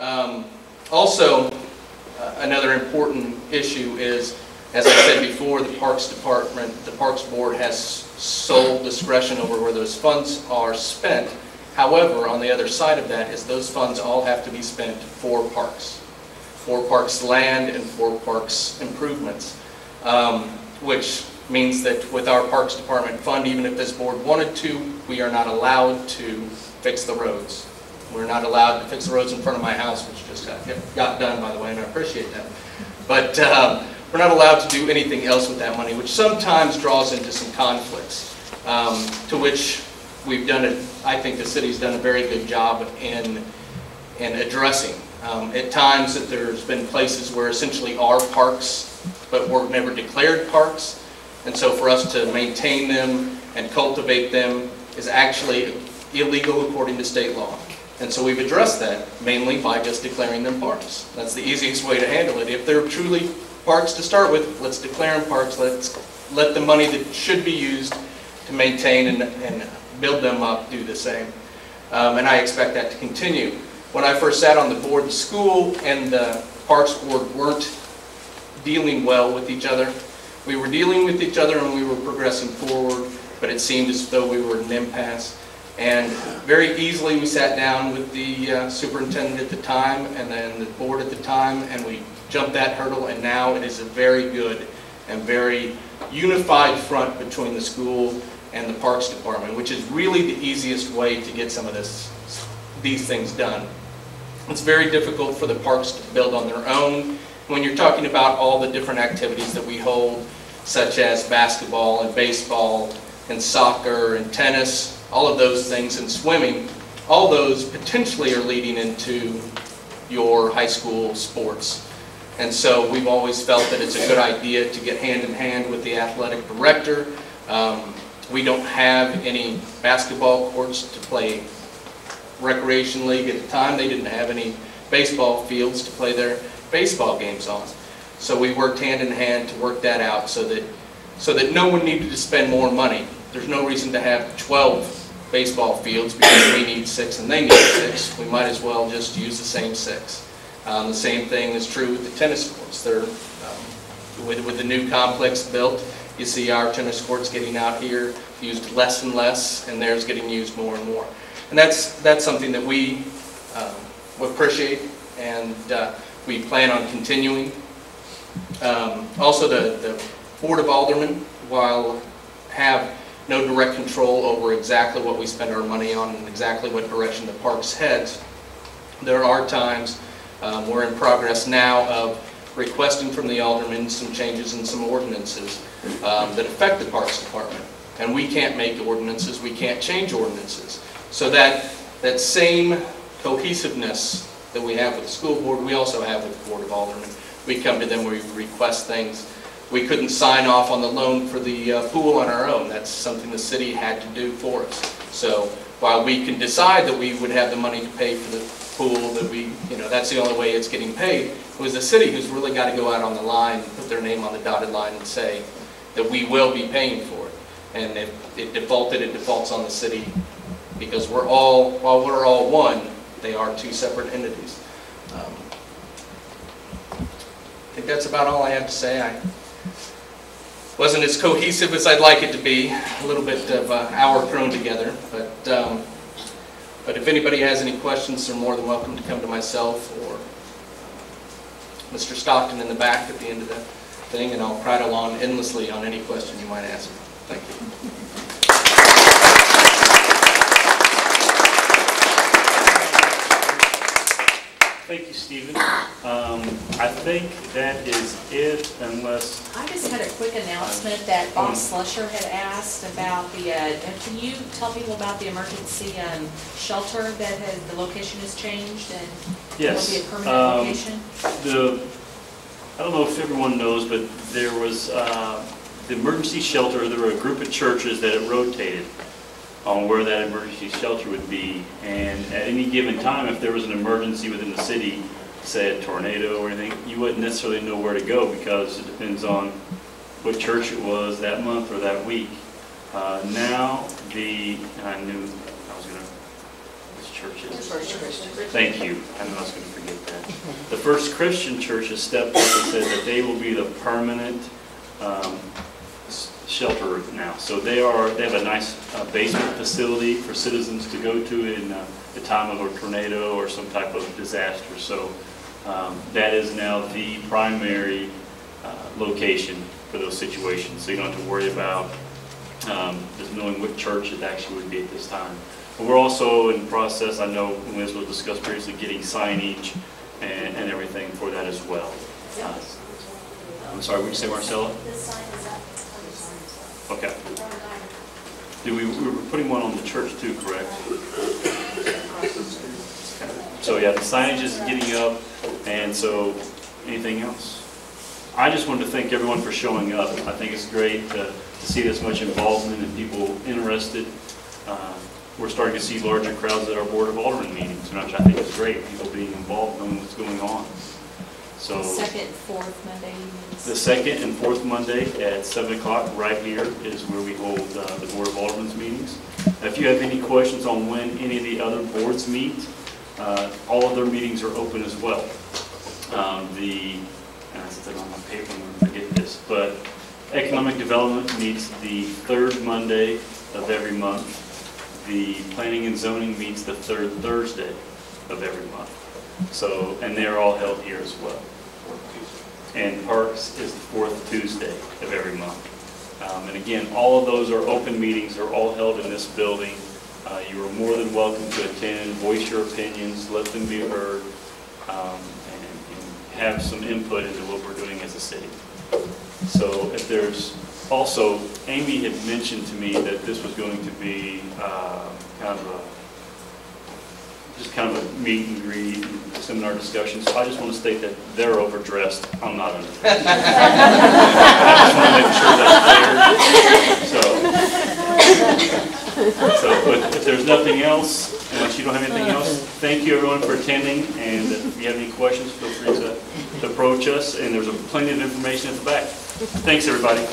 Also, another important issue is, as I said before, the Parks Department, the Parks Board has sole discretion over where those funds are spent. However, on the other side of that is those funds all have to be spent for parks land and for parks improvements, which means that with our Parks Department fund, even if this board wanted to, we are not allowed to fix the roads. We're not allowed to fix the roads in front of my house, which just got done, by the way, and I appreciate that. But we're not allowed to do anything else with that money, which sometimes draws into some conflicts, to which we've done it. I think the city's done a very good job in addressing. At times that there's been places where essentially are parks, but were never declared parks. And so for us to maintain them and cultivate them is actually illegal according to state law. And so we've addressed that mainly by just declaring them parks. That's the easiest way to handle it. If they're truly parks to start with, let's declare them parks. Let's let the money that should be used to maintain and build them up do the same. And I expect that to continue. When I first sat on the board, the school and the Parks Board weren't dealing well with each other. We were dealing with each other and we were progressing forward, but it seemed as though we were in an impasse. And very easily we sat down with the superintendent at the time and then the board at the time, and we jumped that hurdle, and now it is a very good and very unified front between the school and the Parks Department, which is really the easiest way to get some of these things done. It's very difficult for the parks to build on their own. When you're talking about all the different activities that we hold, such as basketball and baseball and soccer and tennis, all of those things, and swimming, all those potentially are leading into your high school sports. And so we've always felt that it's a good idea to get hand in hand with the athletic director. We don't have any basketball courts to play recreation league at the time. They didn't have any baseball fields to play their baseball games on. So we worked hand in hand to work that out so that no one needed to spend more money. There's no reason to have 12 baseball fields because we need 6 and they need 6. We might as well just use the same 6. The same thing is true with the tennis courts. They're, with the new complex built, you see our tennis courts getting out here used less and less, and theirs getting used more and more. And that's something that we appreciate, and we plan on continuing. Also, the Board of Aldermen, while have no direct control over exactly what we spend our money on and exactly what direction the parks heads, there are times, we're in progress now of requesting from the aldermen some changes in some ordinances that affect the Parks Department. And we can't make ordinances, we can't change ordinances. So that same cohesiveness that we have with the school board, we also have with the Board of Aldermen. We come to them, we request things. We couldn't sign off on the loan for the pool on our own. That's something the city had to do for us. So while we can decide that we would have the money to pay for the pool, that that's the only way it's getting paid, it was the city who's really got to go out on the line, put their name on the dotted line and say that we will be paying for it. And if it defaulted, it defaults on the city, because while we're all one, they are two separate entities. I think that's about all I have to say. I wasn't as cohesive as I'd like it to be. A little bit of hour thrown together, but if anybody has any questions, they're more than welcome to come to myself or Mr. Stockton in the back at the end of the thing, and I'll prattle on endlessly on any question you might ask. Thank you. Thank you, Steven. I think that is it, unless... I just had a quick announcement that Bob Slusher had asked about the, can you tell people about the emergency shelter that the location has changed and yes. Will be a permanent location? I don't know if everyone knows, but there was the emergency shelter. There were a group of churches that it rotated on where that emergency shelter would be, and at any given time, if there was an emergency within the city, say a tornado or anything, you wouldn't necessarily know where to go because it depends on what church it was that month or that week. Now, and I knew I was going to, this church is? First Christian. Thank you. I knew I was going to forget that. The First Christian Church has stepped up and said that they will be the permanent shelter now. So they have a nice basement facility for citizens to go to in the time of a tornado or some type of disaster. So that is now the primary location for those situations. So you don't have to worry about just knowing what church it actually would be at this time. But we're also in process, I know Liz was discussed previously, getting signage and everything for that as well. I'm sorry, what did you say, Marcella? This sign is up. Okay. We were putting one on the church too, correct? So yeah, the signage is getting up, and so anything else? I just wanted to thank everyone for showing up. I think it's great to see this much involvement and people interested. We're starting to see larger crowds at our Board of Aldermen meetings, which I think is great, people being involved, knowing what's going on. So Second, fourth Monday evenings. the second and fourth Monday at 7 o'clock right here is where we hold the Board of Aldermen's meetings. If you have any questions on when any of the other boards meet, all of their meetings are open as well. I said on my paper, I'm going to forget this, but Economic Development meets the third Monday of every month. The Planning and Zoning meets the third Thursday of every month. So, and they're all held here as well. And Parks is the fourth Tuesday of every month. And again, all of those are open meetings. They're all held in this building. You are more than welcome to attend, voice your opinions, let them be heard, and have some input into what we're doing as a city. So if there's also, Amy had mentioned to me that this was going to be kind of a meet and greet and seminar discussion. So I just want to state that they're overdressed. I'm not overdressed. I just want to make sure that's clear. So but if there's nothing else, unless you don't have anything else, thank you everyone for attending. And if you have any questions, feel free to approach us. And there's plenty of information at the back. Thanks everybody.